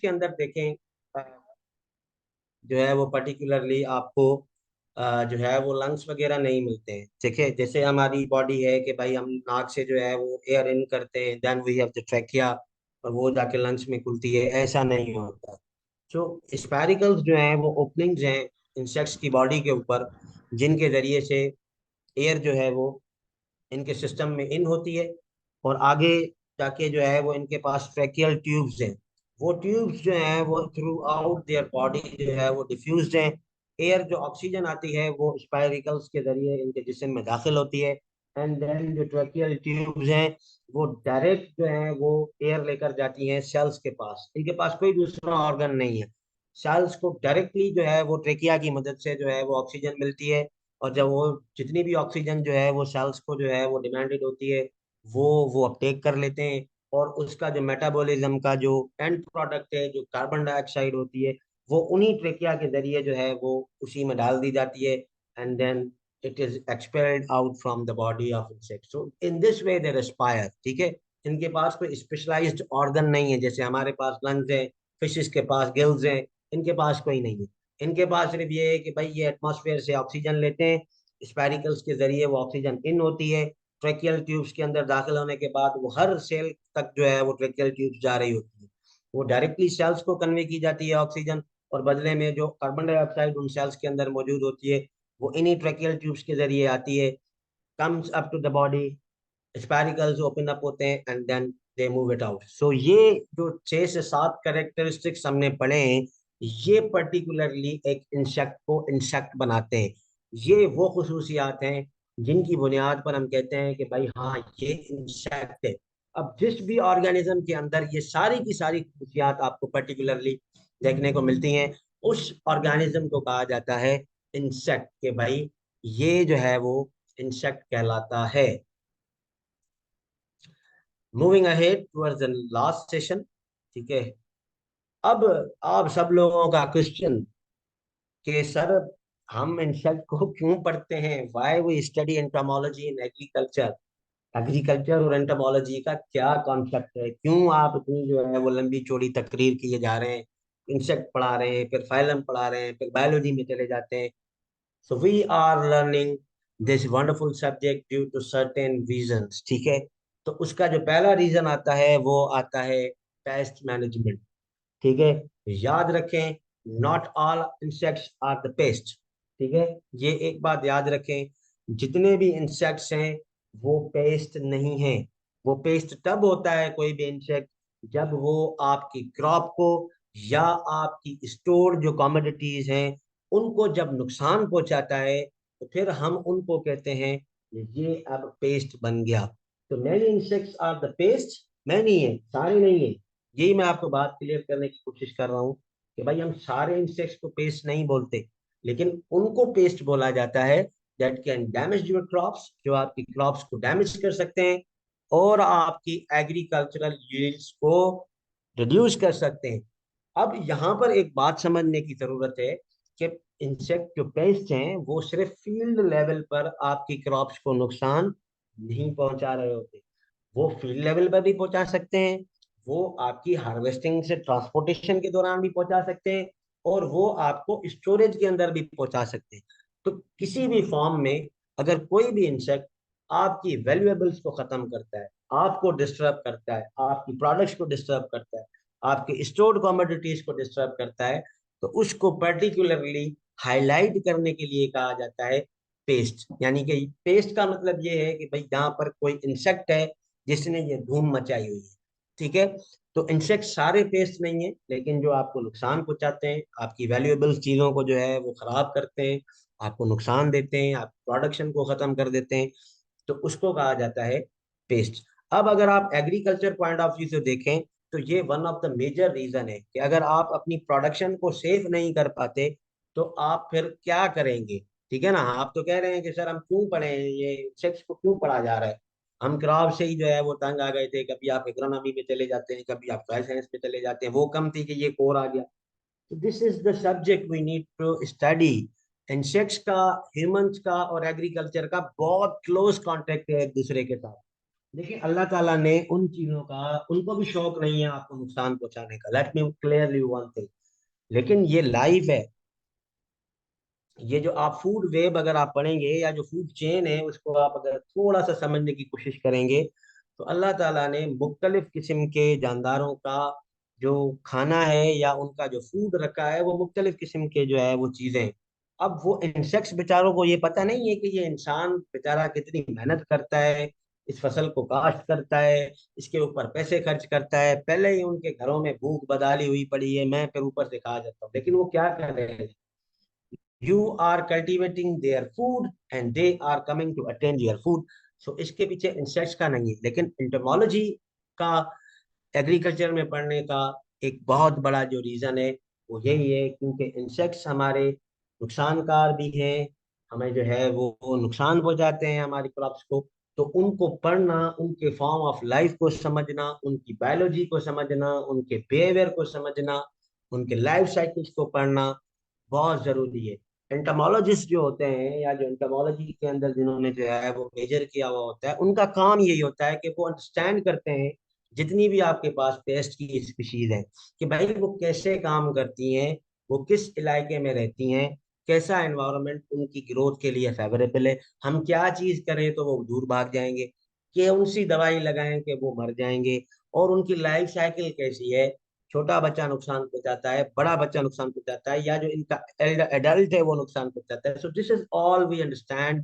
के अंदर देखें जो है वो पर्टिकुलरली आपको जो है वो लंग्स वगैरह नहीं मिलते हैं। ठीक है, जैसे हमारी बॉडी है कि भाई हम नाक से जो है वो एयर इन करते हैं, then we have the trachea, और वो जाके लंग्स में खुलती है, ऐसा नहीं होता। जो स्पैरिकल्स जो हैं वो ओपनिंग्स हैं इंसेक्ट्स की बॉडी के ऊपर, जिनके जरिए से एयर जो है वो इनके सिस्टम में इन होती है, और आगे जाके जो है वो इनके पास ट्रैकियल ट्यूब्स हैं। वो ट्यूब्स जो हैं वो थ्रू आउट देयर बॉडी जो है वो डिफ्यूज्ड हैं। एयर जो ऑक्सीजन आती है वो स्पाइरिकल्स के जरिए इनके जिस्म में दाखिल होती है, एंड देन जो ट्रैकियल ट्यूब्स हैं वो डायरेक्ट जो है वो एयर लेकर जाती हैं सेल्स के पास। इनके पास कोई दूसरा ऑर्गन नहीं है। सेल्स को डायरेक्टली जो है वो ट्रेकिया की मदद से जो है वो ऑक्सीजन मिलती है, और जब वो जितनी भी ऑक्सीजन जो है वो सेल्स को जो है वो डिमांडेड होती है, वो अपटेक कर लेते हैं, और उसका जो मेटाबॉलिज्म का जो एंड प्रोडक्ट है, जो कार्बन डाइऑक्साइड होती है, वो उन्हीं ट्रेकिया के जरिए जो है वो उसी में डाल दी जाती है, and then it is expelled out from the body of insect. So in this way they respire. ठीक है, इनके पास कोई स्पेशलाइज्ड ऑर्गन नहीं है, जैसे हमारे पास लंग्स है, फिशेस के पास गिल्स हैं, इनके पास कोई नहीं है। इनके पास सिर्फ ये है कि भाई ये एटमॉस्फेयर से ऑक्सीजन लेते हैं, स्पैरिकल्स के जरिए वो ऑक्सीजन इन होती है, ट्रेकियल ट्यूब्स के अंदर दाखिल होने के बाद वो हर सेल तक जो है वो ट्रेकियल ट्यूब्स जा रही होती है, वो डायरेक्टली सेल्स को कन्वे की जाती है ऑक्सीजन, और बदले में जो कार्बन डाइऑक्साइड उन सेल्स के अंदर मौजूद होती है वो इन्हीं ट्रेकियल ट्यूब्स के जरिए आती है, comes up to the body, स्पैरिकल्स ओपन अप होते हैं, and then they move it out. So ये जो 6 से 7 कैरेक्टरिस्टिक्स हमने पढ़े हैं, ये पर्टिकुलरली एक इंसेक्ट को इंसेक्ट बनाते हैं। ये वो खसूसियात हैं जिनकी बुनियाद पर हम कहते हैं कि भाई हाँ ये इंसेक्ट है। अब जिस भी ऑर्गेनिज्म के अंदर ये सारी की सारी खसूसियात आपको पर्टिकुलरली देखने को मिलती हैं, उस ऑर्गेनिज्म को कहा जाता है इंसेक्ट, के भाई ये जो है वो इंसेक्ट कहलाता है। Moving ahead towards the last session. ठीक है, अब आप सब लोगों का क्वेश्चन कि सर हम इंसेक्ट को क्यों पढ़ते हैं, why we study entomology in agriculture. Agriculture और एंटोमोलॉजी का क्या कॉन्सेप्ट है, क्यों आप इतनी जो है वो लंबी चौड़ी तकरीर किए जा रहे हैं, इंसेक्ट पढ़ा रहे हैं, फिर फाइलम पढ़ा रहे हैं, फिर बायोलॉजी में चले जाते हैं। So we are learning this wonderful subject due to certain reasons. ठीक है, तो उसका जो पहला रीजन आता है वो आता है पेस्ट मैनेजमेंट। ठीक है, याद रखें, not all insects are the pest. ठीक है, ये एक बात याद रखें, जितने भी इंसेक्ट्स हैं वो पेस्ट नहीं है। वो पेस्ट तब होता है कोई भी इंसेक्ट जब वो आपकी क्रॉप को या आपकी स्टोर जो कमोडिटीज हैं उनको जब नुकसान पहुंचाता है, तो फिर हम उनको कहते हैं ये अब पेस्ट बन गया। तो many insects are the pest, many है, सारे नहीं है। यही मैं आपको बात क्लियर करने की कोशिश कर रहा हूँ कि भाई हम सारे इंसेक्ट्स को पेस्ट नहीं बोलते, लेकिन उनको पेस्ट बोला जाता है that can damage your crops, जो आपकी क्रॉप्स को डैमेज कर सकते हैं और आपकी एग्रीकल्चरल यील्ड्स को रिड्यूस कर सकते हैं। अब यहाँ पर एक बात समझने की जरूरत है कि इंसेक्ट जो पेस्ट हैं वो सिर्फ फील्ड लेवल पर आपकी क्रॉप्स को नुकसान नहीं पहुंचा रहे होते, वो फील्ड लेवल पर भी पहुंचा सकते हैं, वो आपकी हार्वेस्टिंग से ट्रांसपोर्टेशन के दौरान भी पहुंचा सकते हैं, और वो आपको स्टोरेज के अंदर भी पहुंचा सकते हैं। तो किसी भी फॉर्म में अगर कोई भी इंसेक्ट आपकी वैल्यूएबल्स को खत्म करता है, आपको डिस्टर्ब करता है, आपकी प्रोडक्ट्स को डिस्टर्ब करता है, आपके स्टोर्ड कमोडिटीज को डिस्टर्ब करता है, तो उसको पर्टिकुलरली हाईलाइट करने के लिए कहा जाता है पेस्ट। यानी कि पेस्ट का मतलब ये है कि भाई यहाँ पर कोई इंसेक्ट है जिसने ये धूम मचाई हुई है। ठीक है, तो इंसेक्ट सारे पेस्ट नहीं है, लेकिन जो आपको नुकसान पहुंचाते हैं, आपकी वैल्यूएबल चीजों को जो है वो खराब करते हैं, आपको नुकसान देते हैं, आप प्रोडक्शन को खत्म कर देते हैं, तो उसको कहा जाता है पेस्ट। अब अगर आप एग्रीकल्चर पॉइंट ऑफ व्यू से देखें, तो ये one of the major reason है कि अगर आप अपनी प्रोडक्शन को सेफ नहीं कर पाते तो आप फिर क्या करेंगे। ठीक है ना, आप तो कह रहे हैं कि सर हम क्यों पढ़े हैं, ये सेक्स को क्यों पढ़ा जा रहा है। हम क्रॉप से ही जो है वो तंग आ गए थे, कभी आप एग्रोनॉमी में चले जाते हैं, कभी आप सॉइल साइंस में चले जाते हैं, वो कम थी कि ये कोर आ गया। तो this is the subject we need to study. Insects का, ह्यूमंस का और एग्रीकल्चर का बहुत क्लोज कांटेक्ट है एक दूसरे के साथ। देखिए अल्लाह ताला ने उन चीजों का, उनको भी शौक नहीं है आपको नुकसान पहुंचाने का। Let me clearly one thing, लेकिन ये लाइफ है। ये जो आप फूड वेब अगर आप पढ़ेंगे, या जो फूड चेन है उसको आप अगर थोड़ा सा समझने की कोशिश करेंगे, तो अल्लाह ताला ने मुख्तलिफ किस्म के जानदारों का जो खाना है या उनका जो फूड रखा है, वो मुख्तलिफ किस्म के जो है वो चीजें। अब वो इंसेक्ट्स बेचारों को ये पता नहीं है कि ये इंसान बेचारा कितनी मेहनत करता है, इस फसल को काश्त करता है, इसके ऊपर पैसे खर्च करता है, पहले ही उनके घरों में भूख बदाली हुई पड़ी है, मैं फिर ऊपर से खा जाता हूँ, लेकिन वो क्या कर रहे हैं? You are cultivating their food and they are coming to attend your food. So इसके पीछे इंसेक्ट्स का नहीं है, लेकिन entomology का, एग्रीकल्चर में पढ़ने का एक बहुत बड़ा जो रीजन है वो यही है, क्योंकि इंसेक्ट्स हमारे नुकसानकार भी हैं। हमें जो है वो नुकसान पहुंचाते हैं हमारी क्रॉप्स को। तो उनको पढ़ना, उनके फॉर्म ऑफ लाइफ को समझना, उनकी बायोलॉजी को समझना, उनके बिहेवियर को समझना, उनके लाइफ साइकिल्स को पढ़ना बहुत जरूरी है। एंटोमोलॉजिस्ट जो होते हैं, या जो एंटोमोलॉजी के अंदर जिन्होंने जो है वो मेजर किया हुआ होता है, उनका काम यही होता है कि वो अंडरस्टैंड करते हैं जितनी भी आपके पास पेस्ट की स्पीशीज है, कि भाई वो कैसे काम करती हैं, वो किस इलाके में रहती हैं, कैसा एनवायरनमेंट उनकी ग्रोथ के लिए फेवरेबल है, हम क्या चीज करें तो वो दूर भाग जाएंगे, कि कौन सी दवाई लगाएं कि वो मर जाएंगे, और उनकी लाइफ साइकिल कैसी है। छोटा बच्चा नुकसान पहुंचाता है, बड़ा बच्चा नुकसान पहुंचाता है, या जो इनका एडल्ट है वो नुकसान पहुंचाता है। So this is all we understand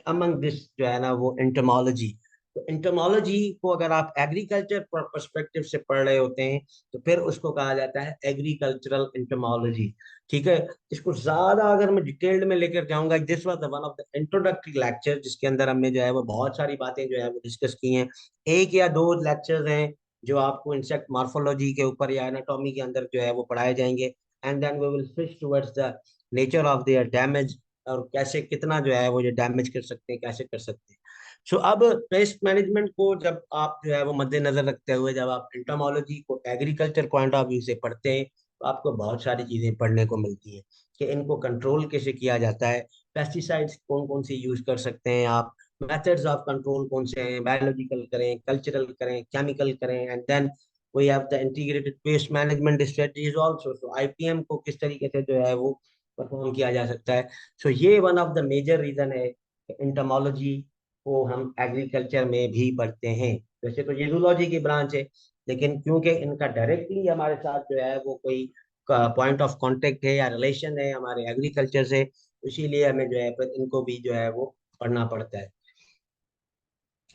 among this जो है ना वो एंटोमोलॉजी। तो एंटोमोलॉजी को अगर आप एग्रीकल्चर पर्सपेक्टिव से पढ़ रहे होते हैं, तो फिर उसको कहा जाता है एग्रीकल्चरल एंटोमोलॉजी। ठीक है। इसको ज्यादा अगर मैं डिटेल्ड में लेकर जाऊंगा, this was one of the introductory lecture जिसके अंदर हमने जो है वो बहुत सारी बातें जो है वो डिस्कस की हैं। एक या दो लेक्चर्स हैं जो आपको इंसेक्ट मॉर्फोलॉजी के ऊपर या एनाटॉमी के अंदर जो है वो पढ़ाए जाएंगे, and then we will switch towards the nature of their damage, और कैसे कितना जो है वो ये डैमेज कर सकते हैं, कैसे कर सकते हैं। सो अब पेस्ट मैनेजमेंट को जब आप जो है वो मद्देनजर रखते हुए जब आप एंटोमोलॉजी को एग्रीकल्चर पॉइंट ऑफ व्यू से पढ़ते हैं, तो आपको बहुत सारी चीजें पढ़ने को मिलती हैं कि इनको कंट्रोल कैसे किया जाता है, पेस्टिसाइड्स कौन कौन से यूज कर सकते हैं आप, मेथड्स ऑफ कंट्रोल कौन से हैं, बायोलॉजिकल करें, कल्चरल करें, केमिकल करें, and then we have the integrated pest management strategies also. So IPM को किस तरीके से जो है वो परफॉर्म किया जा सकता है। सो ये one of the major reason है कि इंटमोलॉजी को हम एग्रीकल्चर में भी पढ़ते हैं। वैसे तो ये जूलॉजी की ब्रांच है, लेकिन क्योंकि इनका डायरेक्टली हमारे साथ जो है वो कोई पॉइंट ऑफ कांटेक्ट है या रिलेशन है हमारे एग्रीकल्चर से, इसीलिए हमें जो है फिर इनको भी जो है वो पढ़ना पड़ता है।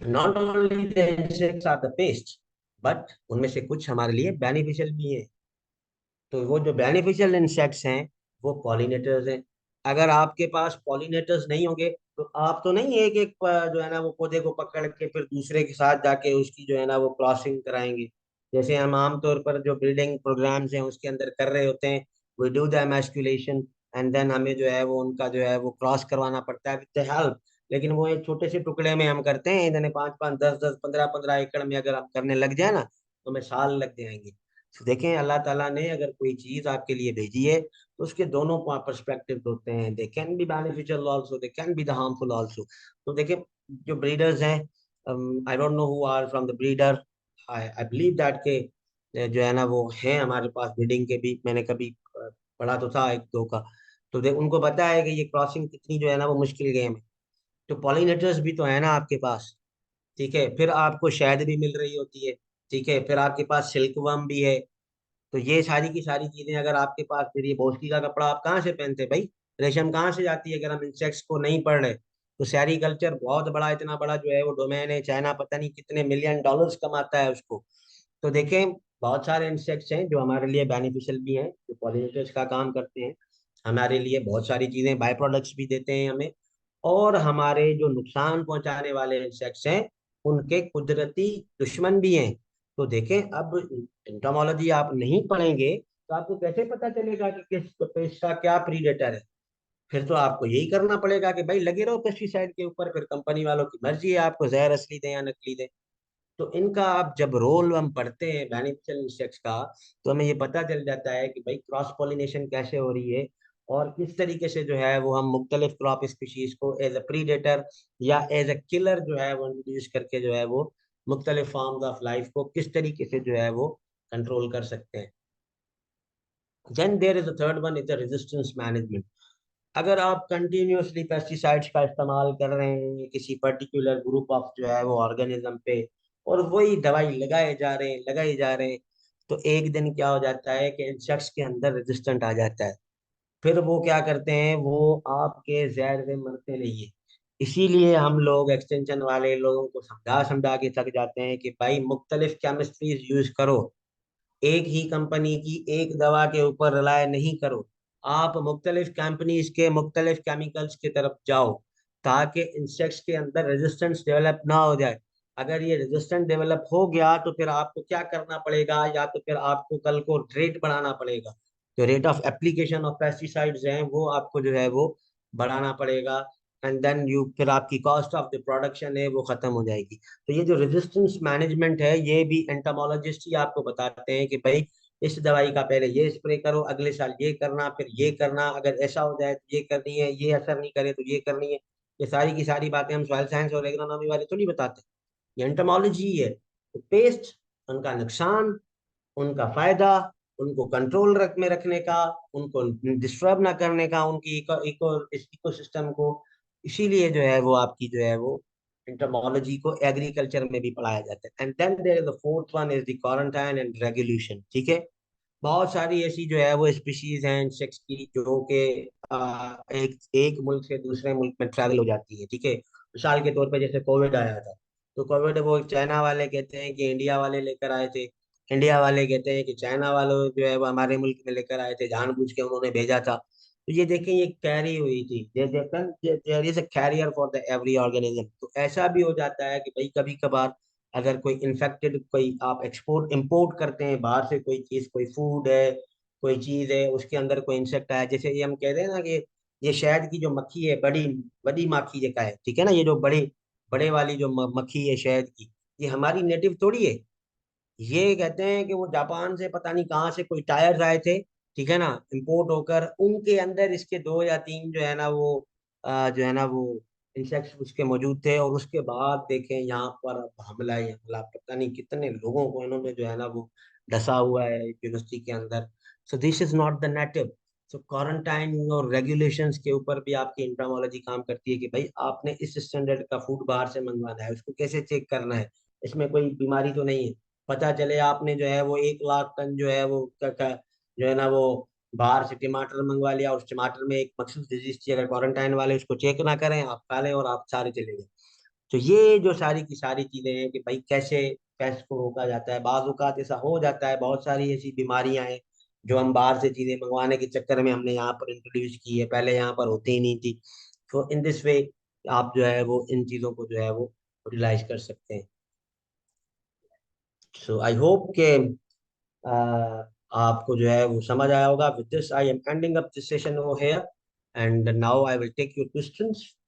Not only the insects are the pest, but उनमें से कुछ हमारे लिए बेनिफिशियल भी है। तो वो जो बेनिफिशियल इंसेक्ट्स हैं वो पॉलिनेटर्स हैं। अगर आपके पास पॉलिनेटर्स नहीं होंगे, तो आप तो नहीं एक एक जो है ना वो पौधे को पकड़ के फिर दूसरे के साथ जाके उसकी जो है ना वो क्रॉसिंग कराएंगे। जैसे हम आमतौर पर जो ब्रीडिंग प्रोग्राम्स हैं उसके अंदर कर रहे होते हैं, we do the emasculation, and then हमें जो है वो उनका जो है वो क्रॉस करवाना पड़ता है विद हेल्प। लेकिन वो एक छोटे से टुकड़े में हम करते हैं, इतने 5 5 10 10 15 15 एकड़ में अगर हम करने लग जाए ना, तो हमें साल लग जाएंगे। तो देखें अल्लाह ताला ने अगर कोई चीज आपके लिए भेजी है, तो उसके दोनों पर्सपेक्टिव होते हैं, they can be beneficial also, they can be the harmful also. तो देखें जो ब्रीडर्स हैं, I don't know who are from the breeder, I believe that के जो है ना वो हैं हमारे पास ब्रीडिंग के भी, मैंने कभी पढ़ा तो था एक दो का। तो उनको पता है कि ये क्रॉसिंग कितनी जो है ना वो मुश्किल गेम है। तो पॉलिनेटर्स भी तो है ना आपके पास। ठीक है, फिर आपको शहद भी मिल रही होती है। ठीक है, फिर आपके पास सिल्कवर्म भी है। तो ये सारी की सारी चीजें अगर आपके पास, फिर ये भोसकी का कपड़ा आप कहाँ से पहनते भाई? रेशम कहाँ से जाती है अगर हम इंसेक्ट्स को नहीं पढ़ रहे? तो सेरिकल्चर बहुत बड़ा, इतना बड़ा जो है वो डोमेन है, चाइना पता नहीं कितने मिलियन डॉलर्स कमाता है उसको। तो देखें बहुत सारे इंसेक्ट्स हैं जो हमारे लिए बेनिफिशियल भी हैं, जो पॉलिनेटर्स का काम करते हैं, हमारे लिए बहुत सारी चीजें बाय प्रोडक्ट्स भी देते हैं हमें। और हमारे जो नुकसान पहुंचाने वाले इंसेक्ट्स हैं, उनके कुदरती दुश्मन भी हैं। तो देखें अब एंटोमोलॉजी आप नहीं पढ़ेंगे तो आपको कैसे पता चलेगा कि किस पेस्ट का क्या प्रीडेटर है? फिर तो आपको यही करना पड़ेगा कि भाई लगे रहो पेस्टिसाइड के ऊपर, फिर कंपनी वालों की मर्जी है आपको जहर असली दें या नकली दें। तो इनका आप जब रोल हम पढ़ते हैं बेनिफिशियल इंसेक्ट्स का, तो हमें ये पता चल जाता है कि भाई क्रॉस पॉलिनेशन कैसे हो रही है, और किस तरीके से जो है वो हम मुख्तलिफ क्रॉप स्पीशीज को एज अ प्रीडेटर या एज अ किलर जो है वो इंट्रोड्यूस करके जो है वो मुख्तलिफ फॉर्म्स ऑफ लाइफ को किस तरीके से जो है वो कंट्रोल कर सकते हैं। Then there is the third one is the resistance management. अगर आप कंटिन्यूअसली पेस्टिसाइड्स का इस्तेमाल कर रहे हैं किसी पर्टिकुलर ग्रुप ऑफ जो है वो ऑर्गेनिज्म पे, और वही दवाई लगाए जा रहे हैं, तो एक दिन क्या हो जाता है कि इंसेक्ट्स के अंदर रेजिस्टेंट आ जाता है। फिर वो क्या करते हैं, वो आपके जहर से मरते नहीं है। इसीलिए हम लोग एक्सटेंशन वाले लोगों को समझा समझा के थक जाते हैं कि भाई मुख्तलिफ केमिस्ट्रीज यूज करो, एक ही कंपनी की एक दवा के ऊपर रिलाय नहीं करो। आप मुख्तलिफ कंपनीज के मुख्तलिफ केमिकल्स की तरफ जाओ, ताकि इंसेक्ट्स के अंदर रेजिस्टेंस डेवलप ना हो जाए। अगर ये रेजिस्टेंस डेवलप हो गया तो फिर आपको क्या करना पड़ेगा, या तो फिर आपको कल को रेट बढ़ाना पड़ेगा। जो rate of application of pesticides हैं वो आपको जो है वो बढ़ाना पड़ेगा। एंड देन यू फिर आपकी कॉस्ट ऑफ द प्रोडक्शन है वो खत्म हो जाएगी। तो ये जो रेजिस्टेंस मैनेजमेंट है ये भी एंटोमोलॉजिस्ट ही आपको बताते हैं कि भाई इस दवाई का पहले ये स्प्रे करो, अगले साल ये करना, फिर ये करना, अगर ऐसा हो जाए तो ये करनी है, ये असर नहीं करे तो ये करनी है। ये सारी की सारी बातें हम सॉइल साइंस और एग्रोनॉमी वाले तो नहीं बताते, ये एंटोमोलॉजी ही है। तो पेस्ट, उनका नुकसान, उनका फायदा, उनको कंट्रोल में रखने का, उनको डिस्टर्ब ना करने का, उनकी इको इको इस इकोसिस्टम को, इसीलिए जो है वो आपकी जो है वो इंटरमोलॉजी को एग्रीकल्चर में भी पढ़ाया जाता है। And then there is the fourth one is the quarantine and regulation. ठीक है, बहुत सारी ऐसी जो है वो स्पीशीज हैं इंसेक्ट्स की जो कि एक एक मुल्क से दूसरे मुल्क में ट्रैवल हो जाती है। ठीक है, मिसाल के तौर पे जैसे कोविड आया था, तो कोविड वो चाइना वाले कहते हैं कि इंडिया वाले लेकर आए थे, इंडिया वाले कहते हैं कि चाइना वालों जो है वो हमारे मुल्क में लेकर आए थे, जानबूझ के उन्होंने भेजा था। तो ये देखें, ये कैरी हुई थी, there is a carrier for the every organism. तो ऐसा भी हो जाता है कि भाई कभी कभार अगर कोई इन्फेक्टेड, कोई आप एक्सपोर्ट इंपोर्ट करते हैं बाहर से कोई चीज, कोई फूड है, कोई चीज है, उसके अंदर कोई इंसेक्ट आया, जैसे ये हम कहते हैं ना कि ये शहद की जो मक्खी है, बड़ी बड़ी माखी जैसा है, ठीक है ना, ये जो बड़े बड़े वाली जो मक्खी है शहद की, ये हमारी नेटिव थोड़ी है। ये कहते हैं कि वो जापान से पता नहीं कहाँ से कोई टायर्स आए थे, ठीक है ना, इंपोर्ट होकर, उनके अंदर इसके दो या तीन जो है ना वो जो है ना वो इंसेक्ट्स उसके मौजूद थे, और उसके बाद देखें यहाँ पर अब हमला ही हमला, पता नहीं कितने लोगों को इन्होंने जो है ना वो डसा हुआ है यूनिवर्सिटी के अंदर। सो this is not the native. So quarantine और रेगुलेशंस के ऊपर भी आपकी इंट्रामोलॉजी काम करती है कि भाई आपने इस स्टैंडर्ड का फूड बाहर से मंगवाना है, उसको कैसे चेक करना है, इसमें कोई बीमारी तो नहीं है। पता चले आपने जो है वो 1 लाख टन जो है वो जो है ना वो बाहर से टमाटर मंगवा लिया, और उस टमाटर में एक मखसूस डिजीज थी, अगर क्वारंटाइन वाले उसको चेक ना करें, आप खा लें और आप सारे चले गए। तो ये जो सारी की सारी चीजें हैं कि भाई कैसे पेस्ट को रोका जाता है। बाज़ औक़ात ऐसा हो जाता है, बहुत सारी ऐसी बीमारियां हैं जो हम बाहर से चीजें मंगवाने के चक्कर में हमने यहाँ पर इंट्रोड्यूस की है, पहले यहाँ पर होती ही नहीं थी। तो इन दिस वे आप जो है वो इन चीजों को जो है वो यूटिलाइज कर सकते हैं। सो आई होप के आपको जो है वो समझ आया होगा। With this I am ending up this session over here, and now I will take your questions.